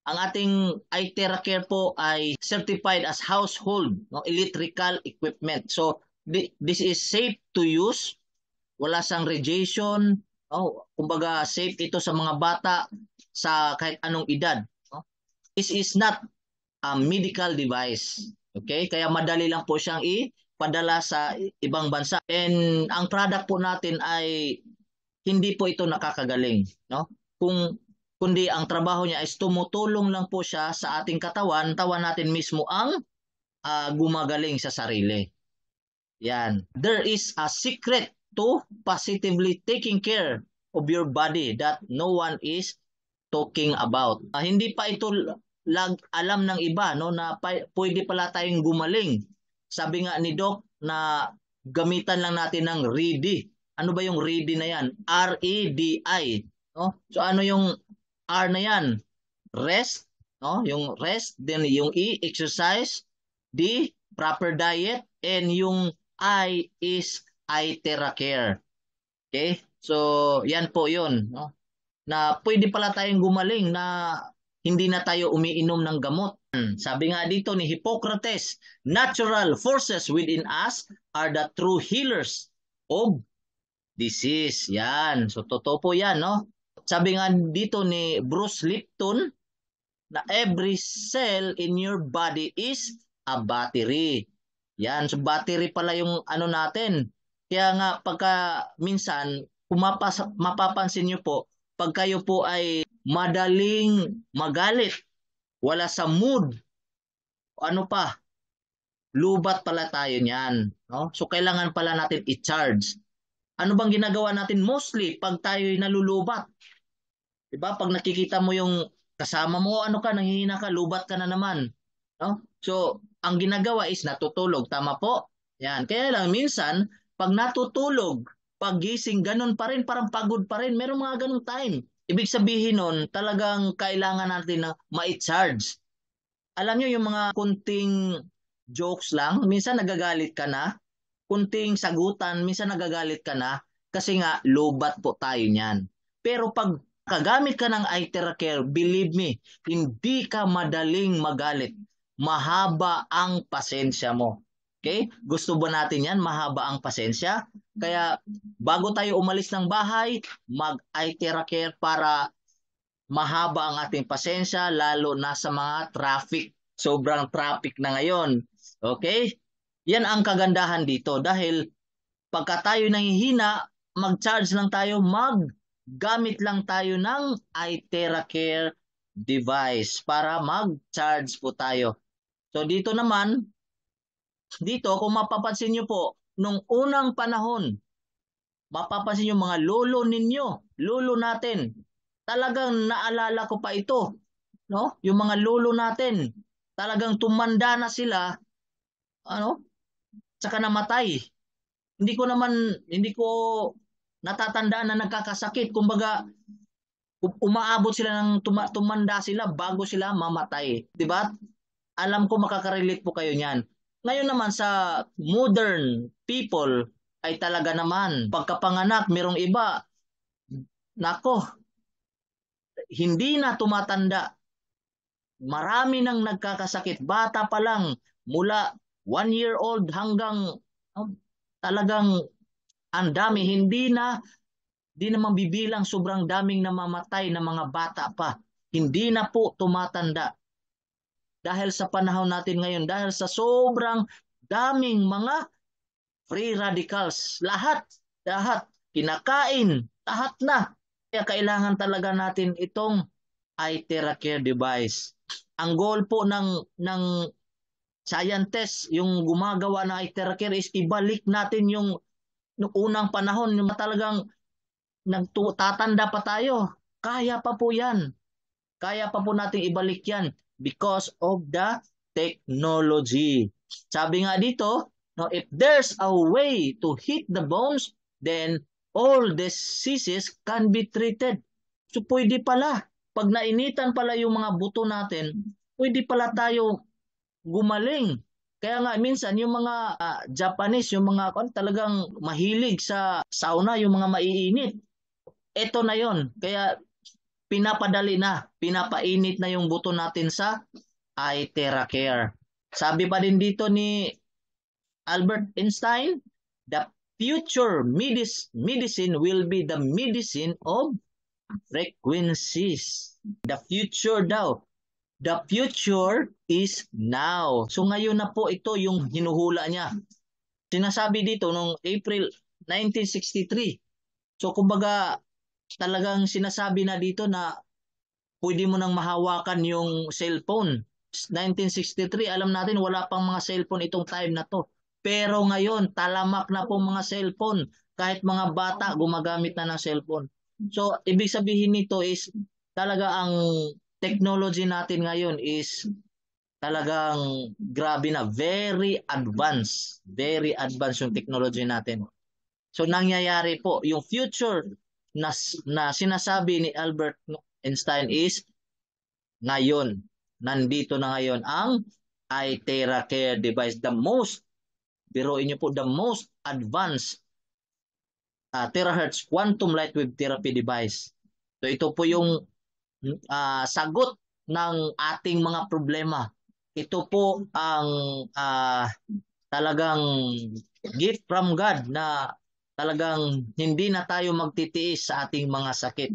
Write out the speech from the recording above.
Ang ating iTerracare po ay certified as household, no, electrical equipment. So this is safe to use, wala sang radiation, oh, kumbaga safe ito sa mga bata sa kahit anong edad, no? This is not a medical device. Okay? Kaya madali lang po siyang ipadala sa ibang bansa. And ang product po natin ay hindi po ito nakakagaling, no? Kundi ang trabaho niya is tumutulong lang po siya sa ating katawan natin mismo ang gumagaling sa sarili. Yan. There is a secret to positively taking care of your body that no one is talking about. Hindi pa ito alam ng iba, no, na pwede pala tayong gumaling. Sabi nga ni Doc na gamitan lang natin ng REDI. Ano ba yung REDI na yan? R-E-D-I. No? So ano yung R na yan? Rest, no? Yung rest, then yung E, exercise, D, proper diet, and yung I is iTerracare. Okay? So, yan po yun, no? Na pwede pala tayong gumaling na hindi na tayo umiinom ng gamot. Sabi nga dito ni Hippocrates, natural forces within us are the true healers of disease. Yan. So, totoo po yan, no? Sabi nga dito ni Bruce Lipton, na every cell in your body is a battery. Yan, so battery pala yung ano natin. Kaya nga pagka minsan mapapansin niyo po, pag kayo po ay madaling magalit, wala sa mood, ano pa, lubat pala tayo niyan, no? So kailangan pala natin i-charge. Ano bang ginagawa natin mostly pag tayo'y nalulubat? 'Di ba? Pag nakikita mo yung kasama mo, ano ka, nanghihina ka, lubat ka na naman, no? So, ang ginagawa is natutulog, tama po? Yan. Kaya lang minsan, pag natutulog, pag gising, ganun pa rin, parang pagod pa rin. Merong mga ganung time. Ibig sabihin nun, talagang kailangan natin na ma-charge. Alam nyo yung mga kunting jokes lang, minsan nagagalit ka na, kunting sagutan, minsan nagagalit ka na, kasi nga, lobat po tayo niyan. Pero pag kagamit ka ng iTerracare, believe me, hindi ka madaling magalit. Mahaba ang pasensya mo. Okay? Gusto ba natin yan? Mahaba ang pasensya. Kaya bago tayo umalis ng bahay, mag-iTerracare para mahaba ang ating pasensya, lalo na sa mga traffic. Sobrang traffic na ngayon. Okay? Yan ang kagandahan dito dahil pagka tayo nanghihina, mag-charge lang tayo, gamit lang tayo ng iTerracare device para mag-charge po tayo. So dito naman, dito kung mapapansin nyo po, nung unang panahon, mapapansin nyo mga lolo ninyo, lolo natin, talagang naalala ko pa ito, no? Yung mga lolo natin, talagang tumanda na sila, ano? Tsaka namatay. Hindi ko natatandaan na nagkakasakit. Kumbaga, umaabot sila ng tumanda sila bago sila mamatay. 'Di ba? Alam ko makaka-relate po kayo niyan. Ngayon naman sa modern people ay talaga naman pagkapanganak merong iba, nako, hindi na tumatanda. Marami nang nagkakasakit. Bata pa lang, mula 1 year old hanggang talagang ang dami. Di na mabibilang, sobrang daming namamatay na mga bata pa. Hindi na po tumatanda. Dahil sa panahon natin ngayon, dahil sa sobrang daming mga free radicals. Lahat, kinakain, lahat na. Kaya kailangan talaga natin itong iTerracare device. Ang goal po ng scientist, yung gumagawa ng iTerracare is ibalik natin yung unang panahon, yung talagang tatanda pa tayo. Kaya pa po yan. Kaya pa po natin ibalik yan because of the technology. Sabi nga dito, no, if there's a way to hit the bones, then all diseases can be treated. So pwede pala. Pag nainitan pala yung mga buto natin, pwede pala tayo gumaling. Kaya nga minsan yung mga Japanese, yung mga talagang mahilig sa sauna, yung mga maiinit. Ito na yon. Kaya pinapadali na, pinapainit na yung buto natin sa iTeracare. Sabi pa din dito ni Albert Einstein, the future medicine will be the medicine of frequencies. The future daw. The future is now. So ngayon na po ito yung hinuhula niya. Sinasabi dito noong April 1963. So kumbaga talagang sinasabi na dito na pwede mo nang mahawakan yung cellphone. 1963, alam natin wala pang mga cellphone itong time na to. Pero ngayon, talamak na po mga cellphone. Kahit mga bata gumagamit na ng cellphone. So, ibig sabihin nito is talaga ang technology natin ngayon is talagang grabe na. Very advanced. Very advanced yung technology natin. So, nangyayari po, yung future na sinasabi ni Albert Einstein is ngayon. Nandito na ngayon ang iTeracare device. The most, biruin nyo po, the most advanced terahertz quantum light wave therapy device. So ito po yung sagot ng ating mga problema. Ito po ang talagang gift from God na talagang hindi na tayo magtitiis sa ating mga sakit.